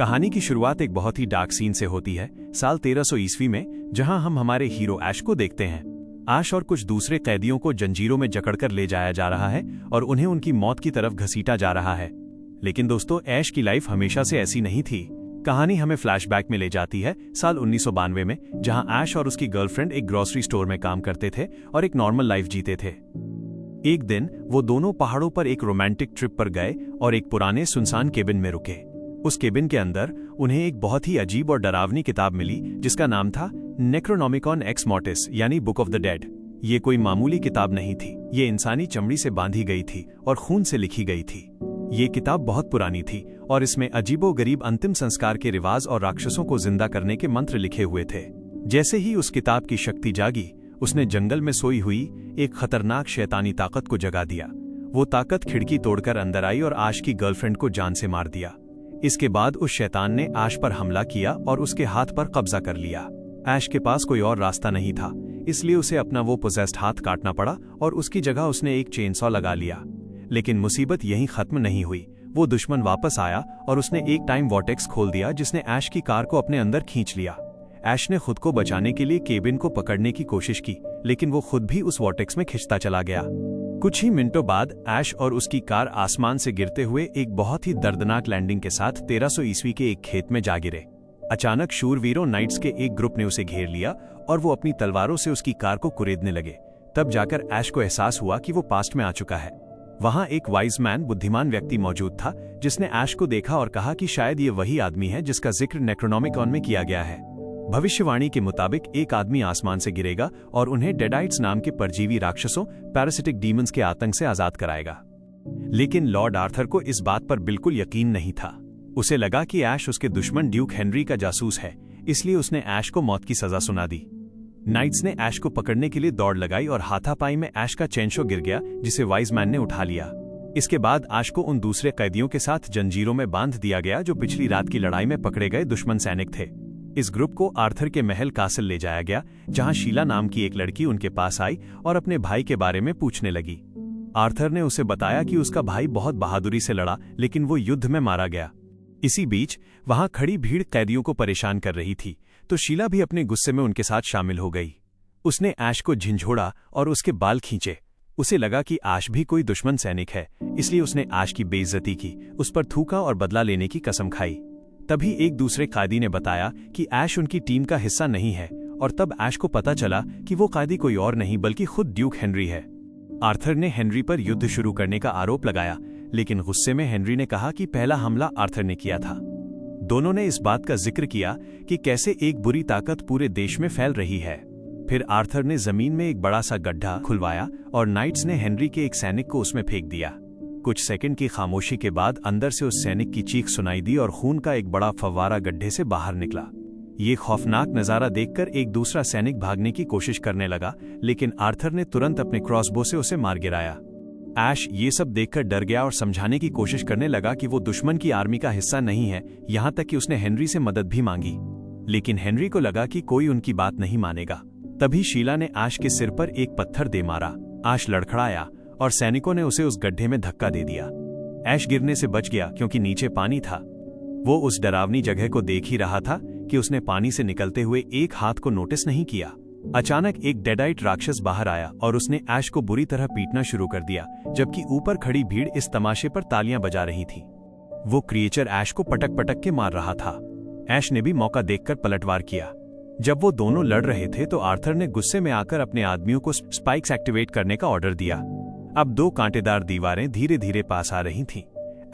कहानी की शुरुआत एक बहुत ही डार्क सीन से होती है, साल 1300 ईस्वी में, जहां हम हमारे हीरो ऐश को देखते हैं। ऐश और कुछ दूसरे कैदियों को जंजीरों में जकड़कर ले जाया जा रहा है और उन्हें उनकी मौत की तरफ घसीटा जा रहा है। लेकिन दोस्तों, ऐश की लाइफ हमेशा से ऐसी नहीं थी। कहानी हमें फ्लैशबैक में ले जाती है साल 1992 में, जहां ऐश और उसकी गर्लफ्रेंड एक ग्रोसरी स्टोर में काम करते थे और एक नॉर्मल लाइफ जीते थे। एक दिन वो दोनों पहाड़ों पर एक रोमांटिक ट्रिप पर गए और एक पुराने सुनसान केबिन में रुके। उस केबिन के अंदर उन्हें एक बहुत ही अजीब और डरावनी किताब मिली जिसका नाम था नेक्रोनोमिकॉन एक्स मोर्टिस, यानी बुक ऑफ द डेड। ये कोई मामूली किताब नहीं थी। ये इंसानी चमड़ी से बांधी गई थी और खून से लिखी गई थी। ये किताब बहुत पुरानी थी और इसमें अजीबोगरीब अंतिम संस्कार के रिवाज और राक्षसों को जिंदा करने के मंत्र लिखे हुए थे। जैसे ही उस किताब की शक्ति जागी, उसने जंगल में सोई हुई एक खतरनाक शैतानी ताकत को जगा दिया। वो ताकत खिड़की तोड़कर अंदर आई और ऐश की गर्लफ्रेंड को जान से मार दिया। इसके बाद उस शैतान ने ऐश पर हमला किया और उसके हाथ पर कब्जा कर लिया। ऐश के पास कोई और रास्ता नहीं था, इसलिए उसे अपना वो पोजेस्ड हाथ काटना पड़ा और उसकी जगह उसने एक चेनसॉ लगा लिया। लेकिन मुसीबत यहीं खत्म नहीं हुई। वो दुश्मन वापस आया और उसने एक टाइम वॉर्टेक्स खोल दिया जिसने ऐश की कार को अपने अंदर खींच लिया। ऐश ने खुद को बचाने के लिए केबिन को पकड़ने की कोशिश की, लेकिन वो खुद भी उस वॉर्टेक्स में खिंचता चला गया। कुछ ही मिनटों बाद ऐश और उसकी कार आसमान से गिरते हुए एक बहुत ही दर्दनाक लैंडिंग के साथ 1300 ईस्वी के एक खेत में जा गिरे। अचानक शूरवीरों नाइट्स के एक ग्रुप ने उसे घेर लिया और वो अपनी तलवारों से उसकी कार को कुरेदने लगे। तब जाकर ऐश को एहसास हुआ कि वो पास्ट में आ चुका है। वहां एक वाइज मैन, बुद्धिमान व्यक्ति मौजूद था जिसने ऐश को देखा और कहा कि शायद ये वही आदमी है जिसका जिक्र नेक्रोनोमिकॉन में किया गया है। भविष्यवाणी के मुताबिक एक आदमी आसमान से गिरेगा और उन्हें डेडाइट्स नाम के परजीवी राक्षसों, पैरासिटिक डीमंस के आतंक से आजाद कराएगा। लेकिन लॉर्ड आर्थर को इस बात पर बिल्कुल यकीन नहीं था। उसे लगा कि ऐश उसके दुश्मन ड्यूक हेनरी का जासूस है, इसलिए उसने ऐश को मौत की सजा सुना दी। नाइट्स ने ऐश को पकड़ने के लिए दौड़ लगाई और हाथापाई में ऐश का चेनसॉ गिर गया, जिसे वाइज मैन ने उठा लिया। इसके बाद ऐश को उन दूसरे कैदियों के साथ जंजीरों में बांध दिया गया जो पिछली रात की लड़ाई में पकड़े गए दुश्मन सैनिक थे। इस ग्रुप को आर्थर के महल कासल ले जाया गया, जहां शीला नाम की एक लड़की उनके पास आई और अपने भाई के बारे में पूछने लगी। आर्थर ने उसे बताया कि उसका भाई बहुत बहादुरी से लड़ा, लेकिन वो युद्ध में मारा गया। इसी बीच वहां खड़ी भीड़ कैदियों को परेशान कर रही थी, तो शीला भी अपने गुस्से में उनके साथ शामिल हो गई। उसने ऐश को झिंझोड़ा और उसके बाल खींचे। उसे लगा कि ऐश भी कोई दुश्मन सैनिक है, इसलिए उसने ऐश की बेइज्जती की, उस पर थूका और बदला लेने की कसम खाई। तभी एक दूसरे कैदी ने बताया कि ऐश उनकी टीम का हिस्सा नहीं है, और तब ऐश को पता चला कि वो कैदी कोई और नहीं बल्कि खुद ड्यूक हेनरी है। आर्थर ने हेनरी पर युद्ध शुरू करने का आरोप लगाया, लेकिन गुस्से में हेनरी ने कहा कि पहला हमला आर्थर ने किया था। दोनों ने इस बात का जिक्र किया कि कैसे एक बुरी ताकत पूरे देश में फैल रही है। फिर आर्थर ने जमीन में एक बड़ा सा गड्ढा खुलवाया और नाइट्स ने हेनरी के एक सैनिक को उसमें फेंक दिया। कुछ सेकंड की खामोशी के बाद अंदर से उस सैनिक की चीख सुनाई दी और खून का एक बड़ा फव्वारा गड्ढे से बाहर निकला। ये खौफनाक नजारा देखकर एक दूसरा सैनिक भागने की कोशिश करने लगा, लेकिन आर्थर ने तुरंत अपने क्रॉसबो से उसे मार गिराया। ऐश ये सब देखकर डर गया और समझाने की कोशिश करने लगा कि वो दुश्मन की आर्मी का हिस्सा नहीं है, यहाँ तक कि उसने हेनरी से मदद भी मांगी। लेकिन हेनरी को लगा कि कोई उनकी बात नहीं मानेगा। तभी शीला ने ऐश के सिर पर एक पत्थर दे मारा। ऐश लड़खड़ाया और सैनिकों ने उसे उस गड्ढे में धक्का दे दिया। ऐश गिरने से बच गया क्योंकि नीचे पानी था। वो उस डरावनी जगह को देख ही रहा था कि उसने पानी से निकलते हुए एक हाथ को नोटिस नहीं किया। अचानक एक डेडाइट राक्षस बाहर आया और उसने ऐश को बुरी तरह पीटना शुरू कर दिया, जबकि ऊपर खड़ी भीड़ इस तमाशे पर तालियां बजा रही थी। वो क्रिएचर ऐश को पटक पटक के मार रहा था। ऐश ने भी मौका देखकर पलटवार किया। जब वो दोनों लड़ रहे थे तो आर्थर ने गुस्से में आकर अपने आदमियों को स्पाइक्स एक्टिवेट करने का ऑर्डर दिया। अब दो कांटेदार दीवारें धीरे धीरे पास आ रही थीं।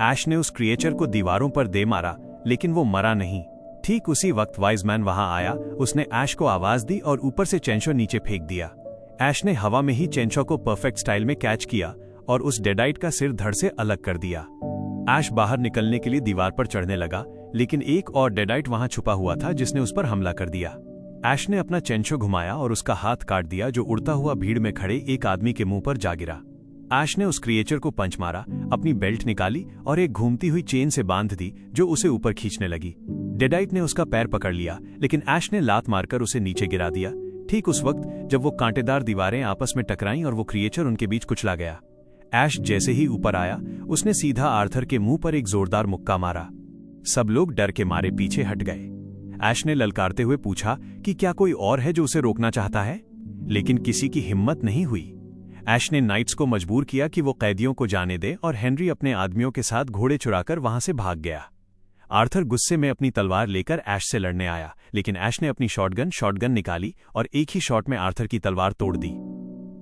ऐश ने उस क्रिएचर को दीवारों पर दे मारा, लेकिन वो मरा नहीं। ठीक उसी वक्त वाइज मैन वहां आया। उसने ऐश को आवाज दी और ऊपर से चेनसॉ नीचे फेंक दिया। ऐश ने हवा में ही चेनसॉ को परफेक्ट स्टाइल में कैच किया और उस डेडाइट का सिर धड़ से अलग कर दिया। ऐश बाहर निकलने के लिए दीवार पर चढ़ने लगा, लेकिन एक और डेडाइट वहां छुपा हुआ था जिसने उस पर हमला कर दिया। ऐश ने अपना चेनसॉ घुमाया और उसका हाथ काट दिया, जो उड़ता हुआ भीड़ में खड़े एक आदमी के मुंह पर जा गिरा। ऐश ने उस क्रिएचर को पंच मारा, अपनी बेल्ट निकाली और एक घूमती हुई चेन से बांध दी जो उसे ऊपर खींचने लगी। डेडाइट ने उसका पैर पकड़ लिया, लेकिन ऐश ने लात मारकर उसे नीचे गिरा दिया। ठीक उस वक्त जब वो कांटेदार दीवारें आपस में टकराईं और वो क्रिएचर उनके बीच कुचला गया। ऐश जैसे ही ऊपर आया, उसने सीधा आर्थर के मुंह पर एक जोरदार मुक्का मारा। सब लोग डर के मारे पीछे हट गए। ऐश ने ललकारते हुए पूछा कि क्या कोई और है जो उसे रोकना चाहता है, लेकिन किसी की हिम्मत नहीं हुई। ऐश ने नाइट्स को मजबूर किया कि वो कैदियों को जाने दे और हेनरी अपने आदमियों के साथ घोड़े चुराकर वहां से भाग गया। आर्थर गुस्से में अपनी तलवार लेकर ऐश से लड़ने आया, लेकिन ऐश ने अपनी शॉटगन निकाली और एक ही शॉट में आर्थर की तलवार तोड़ दी।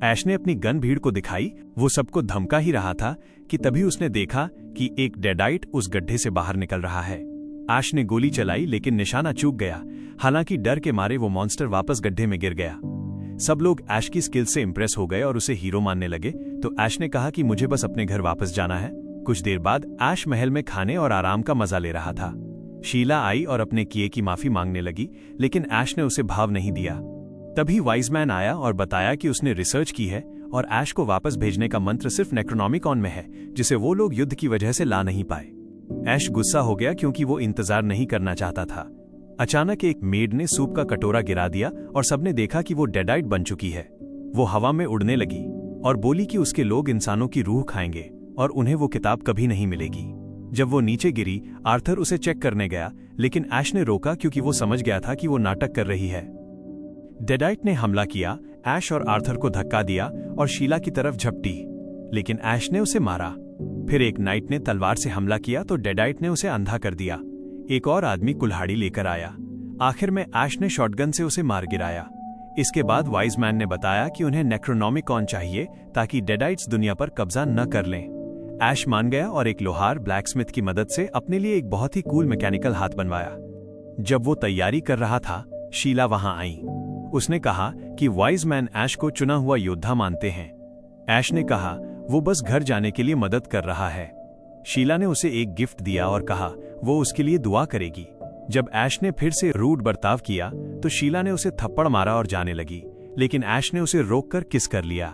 ऐश ने अपनी गन भीड़ को दिखाई। वो सबको धमका ही रहा था कि तभी उसने देखा कि एक डेडाइट उस गड्ढे से बाहर निकल रहा है। ऐश ने गोली चलाई, लेकिन निशाना चूक गया। हालांकि डर के मारे वो मॉन्स्टर वापस गड्ढे में गिर गया। सब लोग ऐश की स्किल से इंप्रेस हो गए और उसे हीरो मानने लगे। तो ऐश ने कहा कि मुझे बस अपने घर वापस जाना है। कुछ देर बाद ऐश महल में खाने और आराम का मजा ले रहा था। शीला आई और अपने किए की माफी मांगने लगी, लेकिन ऐश ने उसे भाव नहीं दिया। तभी वाइजमैन आया और बताया कि उसने रिसर्च की है और ऐश को वापस भेजने का मंत्र सिर्फ नेक्रोनॉमिकॉन में है, जिसे वो लोग युद्ध की वजह से ला नहीं पाए। ऐश गुस्सा हो गया क्योंकि वो इंतजार नहीं करना चाहता था। अचानक एक मेड ने सूप का कटोरा गिरा दिया और सबने देखा कि वो डेडाइट बन चुकी है। वो हवा में उड़ने लगी और बोली कि उसके लोग इंसानों की रूह खाएंगे और उन्हें वो किताब कभी नहीं मिलेगी। जब वो नीचे गिरी, आर्थर उसे चेक करने गया, लेकिन ऐश ने रोका क्योंकि वो समझ गया था कि वो नाटक कर रही है। डेडाइट ने हमला किया, ऐश और आर्थर को धक्का दिया और शीला की तरफ झपटी, लेकिन ऐश ने उसे मारा। फिर एक नाइट ने तलवार से हमला किया तो डेडाइट ने उसे अंधा कर दिया। एक और आदमी कुल्हाड़ी लेकर आया। आखिर में ऐश ने शॉटगन से उसे मार गिराया। इसके बाद वाइजमैन ने बताया कि उन्हें नेक्रोनॉमिकॉन चाहिए ताकि डेडाइट्स दुनिया पर कब्जा न कर लें। ऐश मान गया और एक लोहार ब्लैकस्मिथ की मदद से अपने लिए एक बहुत ही कूल मैकेनिकल हाथ बनवाया। जब वो तैयारी कर रहा था, शीला वहां आई। उसने कहा कि वाइजमैन ऐश को चुना हुआ योद्धा मानते हैं। ऐश ने कहा वो बस घर जाने के लिए मदद कर रहा है। शीला ने उसे एक गिफ्ट दिया और कहा वो उसके लिए दुआ करेगी। जब ऐश ने फिर से रूड बर्ताव किया तो शीला ने उसे थप्पड़ मारा और जाने लगी, लेकिन ऐश ने उसे रोककर किस कर लिया।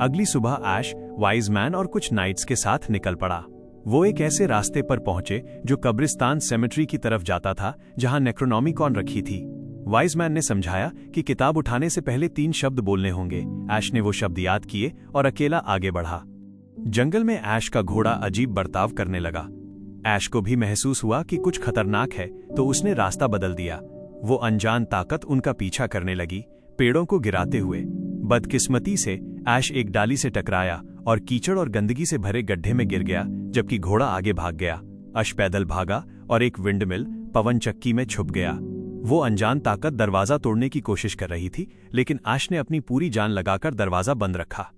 अगली सुबह ऐश वाइजमैन और कुछ नाइट्स के साथ निकल पड़ा। वो एक ऐसे रास्ते पर पहुंचे जो कब्रिस्तान सेमेट्री की तरफ जाता था जहां नेक्रोनॉमिकॉन रखी थी। वाइजमैन ने समझाया कि किताब उठाने से पहले 3 शब्द बोलने होंगे। ऐश ने वो शब्द याद किए और अकेला आगे बढ़ा। जंगल में ऐश का घोड़ा अजीब बर्ताव करने लगा। ऐश को भी महसूस हुआ कि कुछ खतरनाक है, तो उसने रास्ता बदल दिया। वो अनजान ताकत उनका पीछा करने लगी, पेड़ों को गिराते हुए। बदकिस्मती से ऐश एक डाली से टकराया और कीचड़ और गंदगी से भरे गड्ढे में गिर गया, जबकि घोड़ा आगे भाग गया। ऐश पैदल भागा और एक विंडमिल पवन चक्की में छुप गया। वो अनजान ताकत दरवाजा तोड़ने की कोशिश कर रही थी, लेकिन ऐश ने अपनी पूरी जान लगाकर दरवाजा बंद रखा।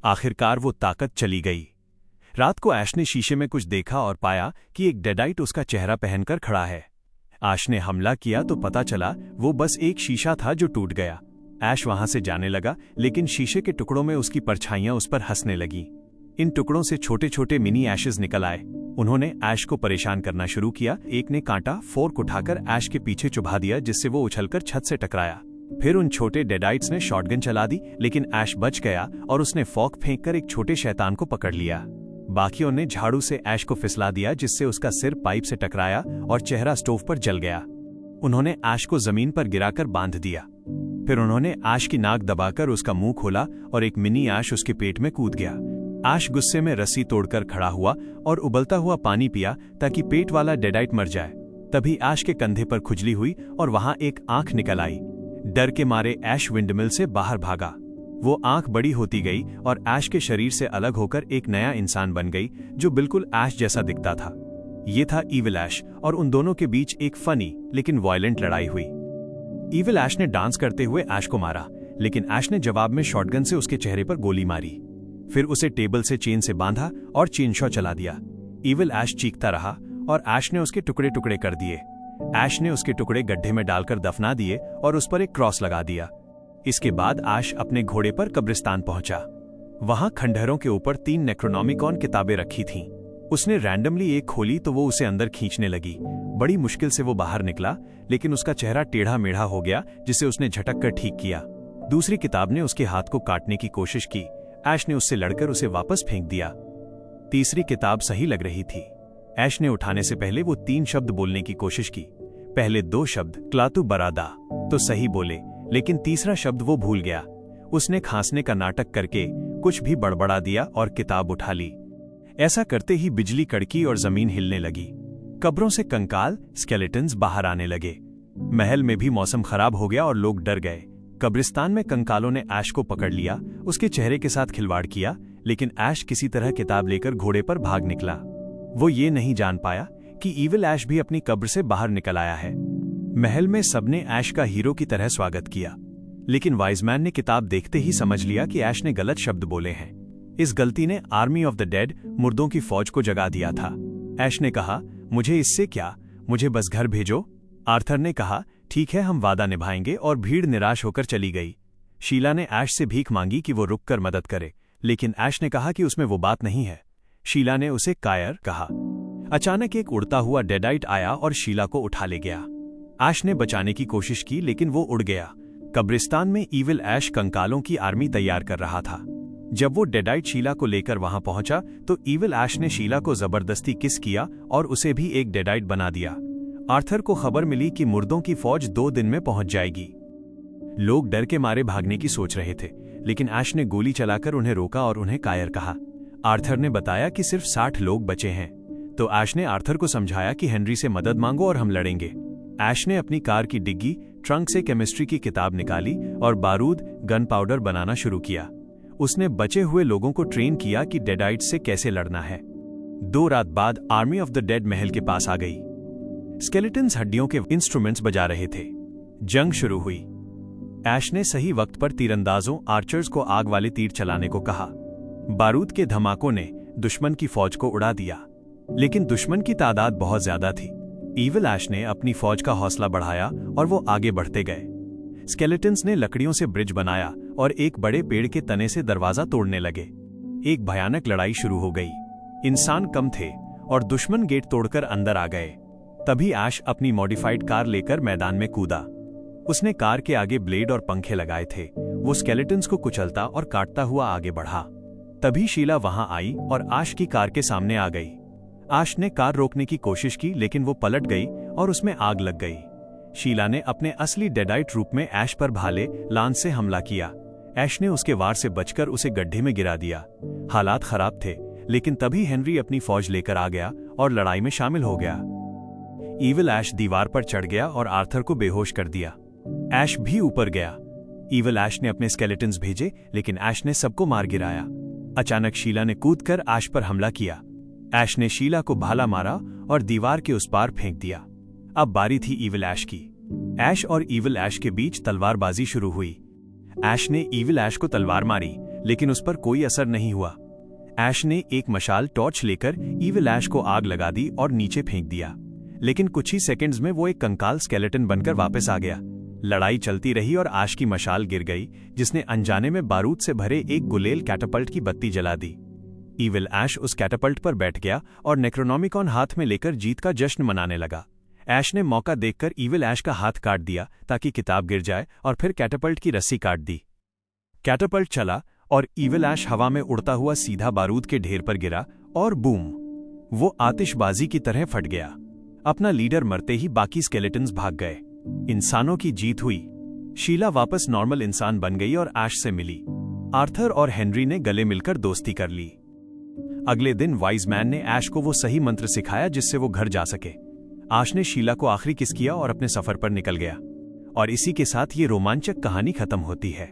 आखिरकार वो ताकत चली गई। रात को ऐश ने शीशे में कुछ देखा और पाया कि एक डेडाइट उसका चेहरा पहनकर खड़ा है। ऐश ने हमला किया तो पता चला वो बस एक शीशा था जो टूट गया। ऐश वहां से जाने लगा, लेकिन शीशे के टुकड़ों में उसकी परछाइयां उस पर हंसने लगी। इन टुकड़ों से छोटे छोटे मिनी ऐशेस निकल आए। उन्होंने ऐश को परेशान करना शुरू किया। एक ने कांटा फोर्क उठाकर ऐश के पीछे चुभा दिया, जिससे वो उछलकर छत से टकराया। फिर उन छोटे डेडाइट्स ने शॉटगन चला दी, लेकिन ऐश बच गया और उसने फॉक फेंककर एक छोटे शैतान को पकड़ लिया। बाकियों ने झाड़ू से ऐश को फिसला दिया, जिससे उसका सिर पाइप से टकराया और चेहरा स्टोव पर जल गया। उन्होंने ऐश को जमीन पर गिराकर बांध दिया। फिर उन्होंने ऐश की नाक दबाकर उसका मुंह खोला और एक मिनी ऐश उसके पेट में कूद गया। ऐश गुस्से में रस्सी तोड़कर खड़ा हुआ और उबलता हुआ पानी पिया ताकि पेट वाला डेडाइट मर जाए। तभी ऐश के कंधे पर खुजली हुई और वहां एक आंख निकल आई। डर के मारे ऐश विंडमिल से बाहर भागा। वो आंख बड़ी होती गई और ऐश के शरीर से अलग होकर एक नया इंसान बन गई, जो बिल्कुल ऐश जैसा दिखता था। ये था इविल ऐश, और उन दोनों के बीच एक फनी लेकिन वायलेंट लड़ाई हुई। इविल ऐश ने डांस करते हुए ऐश को मारा, लेकिन ऐश ने जवाब में शॉटगन से उसके चेहरे पर गोली मारी। फिर उसे टेबल से चेन से बांधा और चेनशॉ चला दिया। इविल ऐश चीखता रहा और ऐश ने उसके टुकड़े टुकड़े कर दिए। ऐश ने उसके टुकड़े गड्ढे में डालकर दफना दिए और उस पर एक क्रॉस लगा दिया। इसके बाद ऐश अपने घोड़े पर कब्रिस्तान पहुंचा। वहां खंडहरों के ऊपर 3 नेक्रोनॉमिकॉन किताबें रखी थीं। उसने रैंडमली एक खोली तो वो उसे अंदर खींचने लगी। बड़ी मुश्किल से वो बाहर निकला, लेकिन उसका चेहरा टेढ़ा मेढ़ा हो गया, जिसे उसने झटक कर ठीक किया। दूसरी किताब ने उसके हाथ को काटने की कोशिश की। ऐश ने उससे लड़कर उसे वापस फेंक दिया। तीसरी किताब सही लग रही थी। ऐश ने उठाने से पहले वो 3 शब्द बोलने की कोशिश की। पहले 2 शब्द क्लातु बरादा तो सही बोले, लेकिन तीसरा शब्द वो भूल गया। उसने खांसने का नाटक करके कुछ भी बड़बड़ा दिया और किताब उठा ली। ऐसा करते ही बिजली कड़की और जमीन हिलने लगी। कब्रों से कंकाल स्केलेटन्स बाहर आने लगे। महल में भी मौसम खराब हो गया और लोग डर गए। कब्रिस्तान में कंकालों ने ऐश को पकड़ लिया, उसके चेहरे के साथ खिलवाड़ किया, लेकिन ऐश किसी तरह किताब लेकर घोड़े पर भाग निकला। वो ये नहीं जान पाया कि ईविल ऐश भी अपनी कब्र से बाहर निकल आया है। महल में सबने ऐश का हीरो की तरह स्वागत किया, लेकिन वाइजमैन ने किताब देखते ही समझ लिया कि ऐश ने गलत शब्द बोले हैं। इस गलती ने आर्मी ऑफ द डेड, मुर्दों की फौज को जगा दिया था। ऐश ने कहा, मुझे इससे क्या, मुझे बस घर भेजो। आर्थर ने कहा, ठीक है, हम वादा निभाएंगे, और भीड़ निराश होकर चली गई। शीला ने ऐश से भीख मांगी कि वो रुककर मदद करे, लेकिन ऐश ने कहा कि उसमें वो बात नहीं है। शीला ने उसे कायर कहा। अचानक एक उड़ता हुआ डेडाइट आया और शीला को उठा ले गया। ऐश ने बचाने की कोशिश की, लेकिन वो उड़ गया। कब्रिस्तान में ईविल ऐश कंकालों की आर्मी तैयार कर रहा था। जब वो डेडाइट शीला को लेकर वहां पहुंचा तो ईविल ऐश ने शीला को जबरदस्ती किस किया और उसे भी एक डेडाइट बना दिया। आर्थर को खबर मिली कि मुर्दों की फौज 2 दिन में पहुंच जाएगी। लोग डर के मारे भागने की सोच रहे थे, लेकिन ऐश ने गोली चलाकर उन्हें रोका और उन्हें कायर कहा। आर्थर ने बताया कि सिर्फ 60 लोग बचे हैं, तो ऐश ने आर्थर को समझाया कि हेनरी से मदद मांगो और हम लड़ेंगे। ऐश ने अपनी कार की डिग्गी ट्रंक से केमिस्ट्री की किताब निकाली और बारूद, गन पाउडर बनाना शुरू किया। उसने बचे हुए लोगों को ट्रेन किया कि डेडाइट से कैसे लड़ना है। 2 रात बाद आर्मी ऑफ द डेड महल के पास आ गई। स्केलेटन्स हड्डियों के इंस्ट्रूमेंट्स बजा रहे थे। जंग शुरू हुई। ऐश ने सही वक्त पर तीरंदाजों, आर्चर्स को आग वाले तीर चलाने को कहा। बारूद के धमाकों ने दुश्मन की फौज को उड़ा दिया, लेकिन दुश्मन की तादाद बहुत ज्यादा थी। ईविल ऐश ने अपनी फौज का हौसला बढ़ाया और वो आगे बढ़ते गए। स्केलेटन्स ने लकड़ियों से ब्रिज बनाया और एक बड़े पेड़ के तने से दरवाजा तोड़ने लगे। एक भयानक लड़ाई शुरू हो गई। इंसान कम थे और दुश्मन गेट तोड़कर अंदर आ गए। तभी ऐश अपनी मॉडिफाइड कार लेकर मैदान में कूदा। उसने कार के आगे ब्लेड और पंखे लगाए थे। वो स्केलेटन्स को कुचलता और काटता हुआ आगे बढ़ा। तभी शीला वहां आई और ऐश की कार के सामने आ गई। ऐश ने कार रोकने की कोशिश की, लेकिन वो पलट गई और उसमें आग लग गई। शीला ने अपने असली डेडाइट रूप में ऐश पर भाले लांस से हमला किया। ऐश ने उसके वार से बचकर उसे गड्ढे में गिरा दिया। हालात खराब थे, लेकिन तभी हेनरी अपनी फौज लेकर आ गया और लड़ाई में शामिल हो गया। ईविल ऐश दीवार पर चढ़ गया और आर्थर को बेहोश कर दिया। ऐश भी ऊपर गया। ईविल ऐश ने अपने स्केलेटन्स भेजे, लेकिन ऐश ने सबको मार गिराया। अचानक शीला ने कूदकर ऐश पर हमला किया। ऐश ने शीला को भाला मारा और दीवार के उस पार फेंक दिया। अब बारी थी ईविल ऐश की। ऐश और ईविल ऐश के बीच तलवारबाजी शुरू हुई। ऐश ने ईविल ऐश को तलवार मारी, लेकिन उस पर कोई असर नहीं हुआ। ऐश ने एक मशाल टॉर्च लेकर ईविल ऐश को आग लगा दी और नीचे फेंक दिया, लेकिन कुछ ही सेकंड्स में वो एक कंकाल स्केलेटन बनकर वापस आ गया। लड़ाई चलती रही और ऐश की मशाल गिर गई, जिसने अनजाने में बारूद से भरे एक गुलेल कैटापल्ट की बत्ती जला दी। ईविल ऐश उस कैटापल्ट पर बैठ गया और नेक्रोनॉमिकॉन हाथ में लेकर जीत का जश्न मनाने लगा। ऐश ने मौका देखकर ईविल ऐश का हाथ काट दिया ताकि किताब गिर जाए और फिर कैटापल्ट की रस्सी काट दी। कैटापल्ट चला और ईविल ऐश हवा में उड़ता हुआ सीधा बारूद के ढेर पर गिरा और बूम, वो आतिशबाजी की तरह फट गया। अपना लीडर मरते ही बाकी स्केलेटन्स भाग गए। इंसानों की जीत हुई। शीला वापस नॉर्मल इंसान बन गई और ऐश से मिली। आर्थर और हेनरी ने गले मिलकर दोस्ती कर ली। अगले दिन वाइज मैन ने ऐश को वो सही मंत्र सिखाया जिससे वो घर जा सके। ऐश ने शीला को आखिरी किस किया और अपने सफर पर निकल गया। और इसी के साथ ये रोमांचक कहानी खत्म होती है।